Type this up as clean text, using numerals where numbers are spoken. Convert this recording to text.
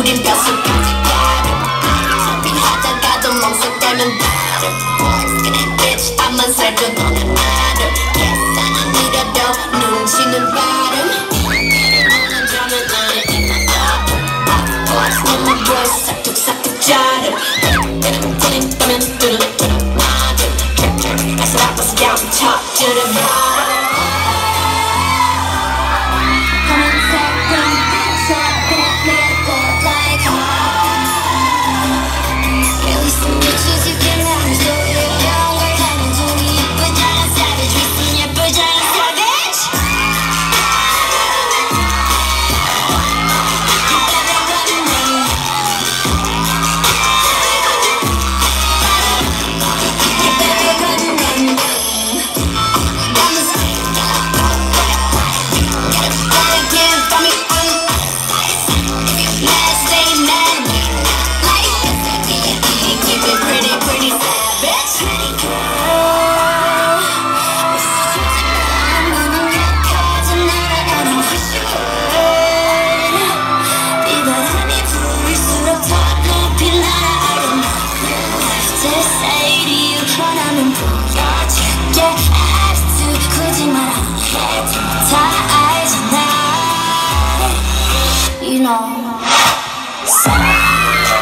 우린 뼛속까지 가려 고민하다가도 멍석대면 바로 Boys 그냥 bitch 앞만 살도 너는 마tter 계산은 느려도 눈치는 빠름 오는 점은 아니 Boys 너무 boys 싹둑싹둑 자름 띠링 떠면 뚜루뚜루 마들 I said I was down top to the bottom You know, so